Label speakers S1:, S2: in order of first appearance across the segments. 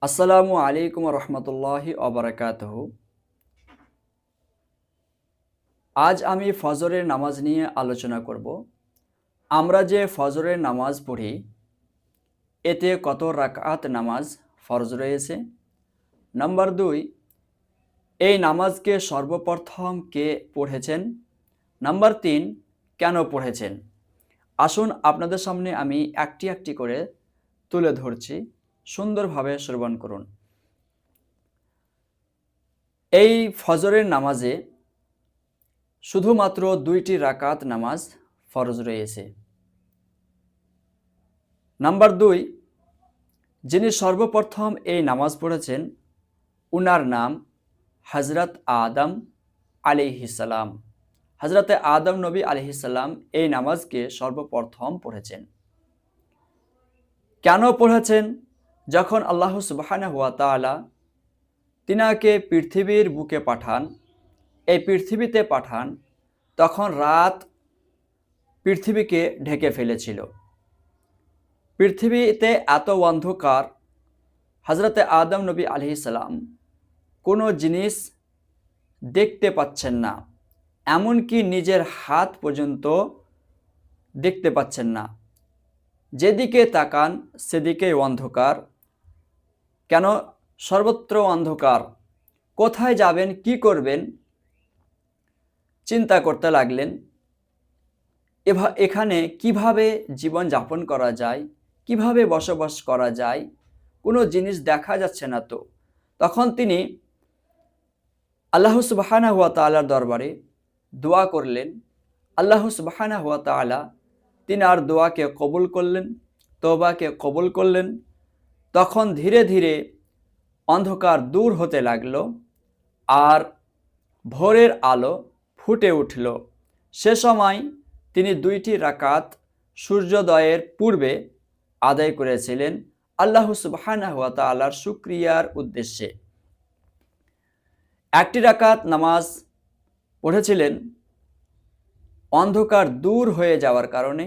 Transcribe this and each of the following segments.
S1: আসসালামু আলাইকুম রহমতুল্লাহি অবরাকাতহ। আজ আমি ফজরের নামাজ নিয়ে আলোচনা করব। আমরা যে ফজরের নামাজ পড়ি এতে কত রাকাত নামাজ ফরজ রয়েছে। নাম্বার 2, এই নামাজকে সর্বপ্রথম কে পড়েছেন। নাম্বার 3, কেন পড়েছেন। আসুন আপনাদের সামনে আমি একটি একটি করে তুলে ধরছি, সুন্দরভাবে শ্রবণ করুন। এই ফজরের নামাজে শুধুমাত্র 2টি রাকাত নামাজ ফরজ রয়েছে। নাম্বার 2, যিনি সর্বপ্রথম এই নামাজ পড়েছেন উনার নাম হযরত আদম আলাইহিসসালাম। হযরতে আদম নবী আলাইহিসসালাম এই নামাজকে সর্বপ্রথম পড়েছেন। কেন পড়েছেন? যখন আল্লাহ সুবহানাহু ওয়া তাআলা তিনাকে পৃথিবীর বুকে পাঠান, এই পৃথিবীতে পাঠান, তখন রাত পৃথিবীকে ঢেকে ফেলেছিল। পৃথিবীতে এত অন্ধকার, হযরতে আদম নবী আলাইহিসসালাম কোনো জিনিস দেখতে পাচ্ছেন না, এমনকি নিজের হাত পর্যন্ত দেখতে পাচ্ছেন না। যেদিকে তাকান সেদিকেই অন্ধকার। কেন সর্বত্র অন্ধকার? কোথায় যাবেন, কি করবেন চিন্তা করতে লাগলেন। এখানে কিভাবে জীবন যাপন করা যায়, কিভাবে বসবাস করা যায়, কোনো জিনিস দেখা যাচ্ছে না। তো তখন তিনি আল্লাহ সুবহানাহু ওয়া তাআলার দরবারে দোয়া করলেন। আল্লাহ সুবহানাহু ওয়া তাআলা তিনার দোয়াকে কবুল করলেন, তওবাকে কবুল করলেন। তখন ধীরে ধীরে অন্ধকার দূর হতে লাগলো আর ভোরের আলো ফুটে উঠল। সে সময় তিনি 2টি রাকাত সূর্যোদয়ের পূর্বে আদায় করেছিলেন আল্লাহ সুবহানাহু ওয়া তাআলার শুকরিয়ার উদ্দেশ্যে। একটি রাকাত নামাজ পড়েছিলেন অন্ধকার দূর হয়ে যাওয়ার কারণে,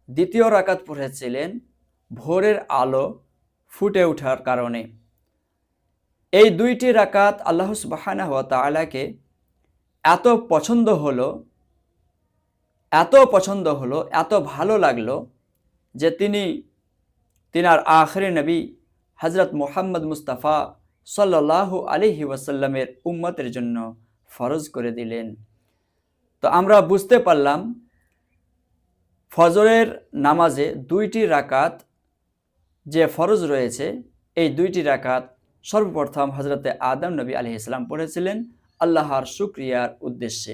S1: দ্বিতীয় রাকাত পড়েছিলেন ভোরের আলো ফুটে ওঠার কারণে। এই 2টি রাকাত আল্লাহ সুবহানাহু ওয়া তাআলাকে এত পছন্দ হলো, এত ভালো লাগলো যে তিনি তিনার আখিরি নবী হযরত মুহাম্মদ মুস্তাফা সাল্লাল্লাহু আলাইহি ওয়াসাল্লামের উম্মতের জন্য ফরজ করে দিলেন। তো আমরা বুঝতে পারলাম ফজরের নামাজে 2টি রাকাত যে ফরজ রয়েছে, এই 2টি রাকাত সর্বপ্রথম হযরতে আদম নবী আলাইহিস সালাম পড়েছিলেন আল্লাহর শুকরিয়ার উদ্দেশ্যে।